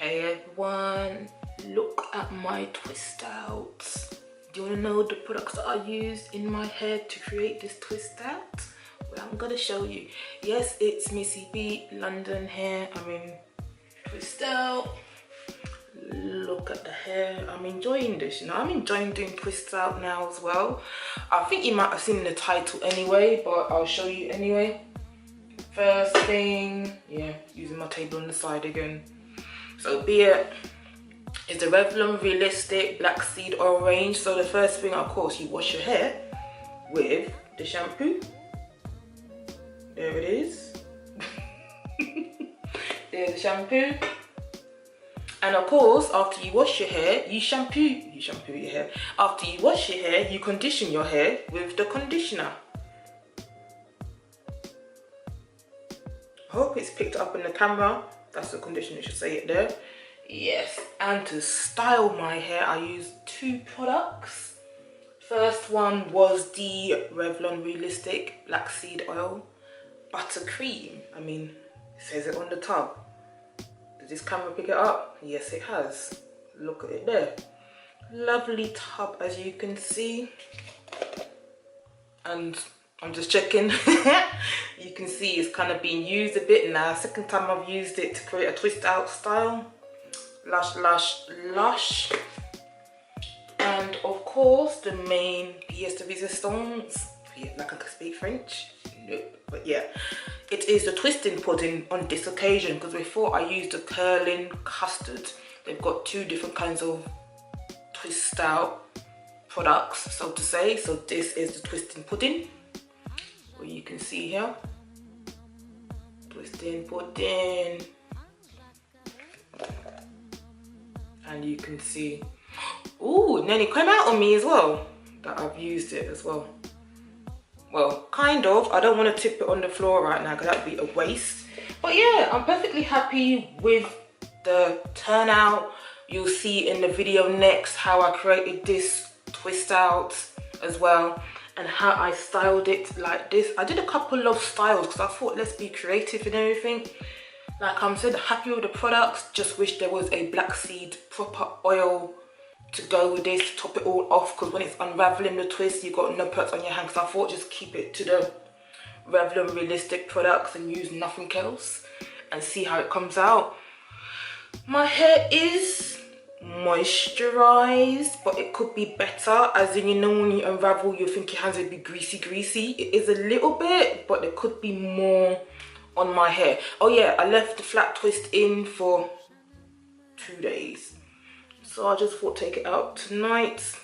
Hey everyone, look at my Twistout. Do you want to know the products that I used in my hair to create this Twistout? Well, I'm gonna show you. Yes, it's Missybeelondon hair. I mean, Twistout. Look at the hair. I'm enjoying this, you know. I'm enjoying doing Twistout now as well. I think you might have seen the title anyway, but I'll show you anyway. First thing, yeah, using my table on the side again. So be it is the Revlon Realistic Black Seed Oil range. So the first thing, of course, you wash your hair with the shampoo. There it is. There's the shampoo. And of course, after you wash your hair, you shampoo your hair. After you wash your hair, you condition your hair with the conditioner. I hope it's picked up in the camera. That's the conditioner, should say it there. Yes, and to style my hair, I used two products. First one was the Revlon Realistic Black Seed Oil Buttercream. I mean, it says it on the tub. Does this camera pick it up? Yes, it has. Look at it there. Lovely tub, as you can see. And I'm just checking. You can see it's kind of being used a bit now. Second time I've used it to create a twist out style. Lush, lush, lush. And of course, the main pièce de resistance. Yeah, like I can speak French. Nope. But yeah, it is the twisting pudding on this occasion, because before I used the curling custard. They've got two different kinds of twist out products, so to say. So this is the twisting pudding. Well, you can see here, twisting pudding, and you can see, ooh, it nearly came out on me as well, that I've used it as well. Well, kind of. I don't want to tip it on the floor right now because that'd be a waste. But yeah, I'm perfectly happy with the turnout. You'll see in the video next how I created this twist out as well, and how I styled it like this. I did a couple of styles because I thought, let's be creative and everything. Like I said, happy with the products. Just wish there was a black seed proper oil to go with this to top it all off, because when it's unraveling the twist, you've got no products on your hands. So I thought just keep it to the Revlon Realistic products and use nothing else and see how it comes out. My hair is moisturized, but it could be better, as in, you know, when you unravel you think your hands would be greasy. It is a little bit, but there could be more on my hair. Oh yeah, I left the flat twist in for 2 days, so I just thought take it out tonight.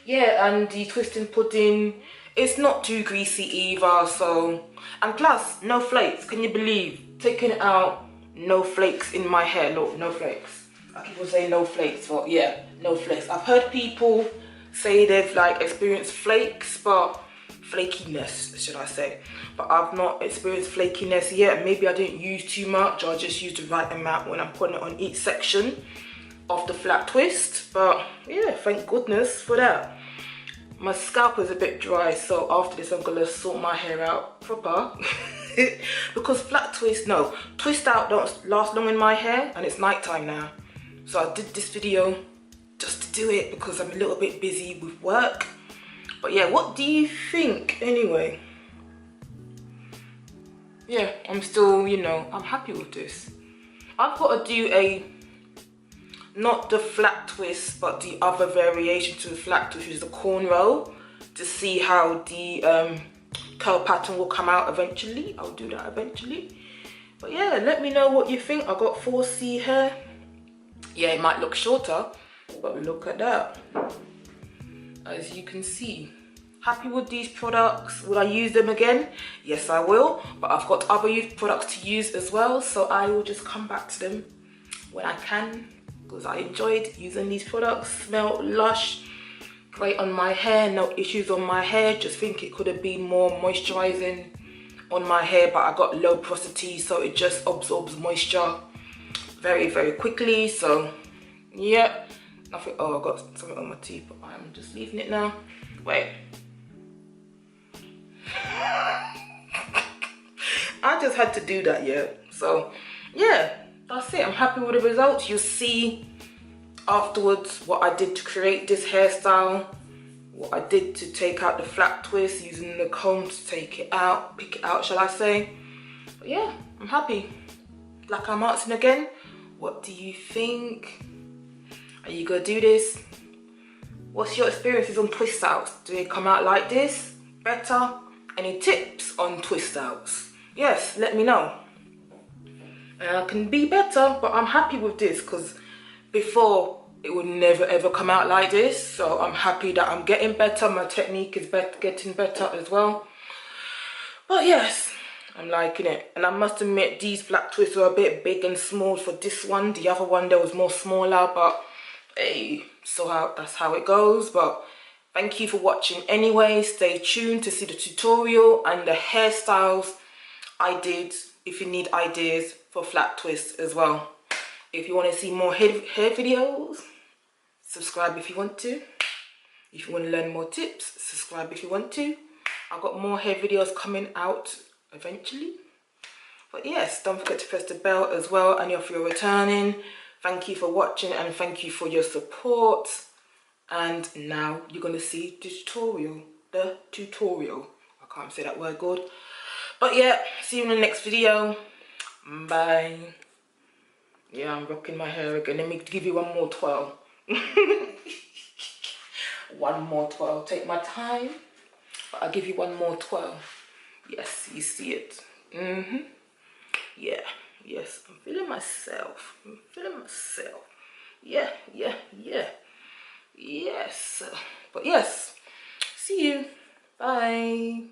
Yeah, and the twisting pudding, it's not too greasy either. So, and plus no flakes. Can you believe taking it out, no flakes in my hair? Look, no flakes. People say no flakes, but yeah, no flakes. I've heard people say they've like experienced flakes, but flakiness, should I say. But I've not experienced flakiness yet. Maybe I didn't use too much, or I just used the right amount when I'm putting it on each section of the flat twist. But yeah, thank goodness for that. My scalp is a bit dry, so after this I'm gonna sort my hair out proper. Because flat twist, no, twist out don't last long in my hair, and it's night time now. So I did this video just to do it because I'm a little bit busy with work. But yeah, what do you think anyway? Yeah, I'm still, you know, I'm happy with this. I've got to do a, not the flat twist, but the other variation to the flat twist, which is the cornrow, to see how the curl pattern will come out eventually. I'll do that eventually. But yeah, let me know what you think. I got 4C hair. Yeah, it might look shorter, but look at that. As you can see, happy with these products. Will I use them again? Yes, I will. But I've got other products to use as well, so I will just come back to them when I can, because I enjoyed using these products. Smell lush, great on my hair, no issues on my hair. Just think it could have been more moisturizing on my hair, but I got low porosity, so it just absorbs moisture very, very quickly. So yeah, nothing. Oh, I got something on my teeth, but I'm just leaving it now. Wait. I just had to do that, yeah. So yeah, that's it. I'm happy with the results. You'll see afterwards what I did to create this hairstyle, what I did to take out the flat twist using the comb to take it out, pick it out, shall I say. But yeah, I'm happy. Like I'm asking again, what do you think? Are you gonna do this? What's your experiences on twist outs? Do they come out like this? Better? Any tips on twist outs? Yes, let me know. I can be better, but I'm happy with this because before it would never ever come out like this. So I'm happy that I'm getting better. My technique is getting better as well. But yes, I'm liking it. And I must admit, these flat twists are a bit big and small for this one. The other one, there was more smaller, but hey, so that's how it goes. But thank you for watching anyway. Stay tuned to see the tutorial and the hairstyles I did if you need ideas for flat twists as well. If you want to see more hair videos, subscribe if you want to. If you want to learn more tips, subscribe if you want to. I've got more hair videos coming out eventually. But yes, don't forget to press the bell as well. And if you're returning, thank you for watching and thank you for your support. And now you're going to see the tutorial. I can't say that word good. But yeah, see you in the next video. Bye. Yeah, I'm rocking my hair again. Let me give you one more twirl. One more twirl. Take my time. But I'll give you one more twirl. Yes, you see it. Yeah, yes. I'm feeling myself. I'm feeling myself. Yeah. Yes. But yes, see you. Bye.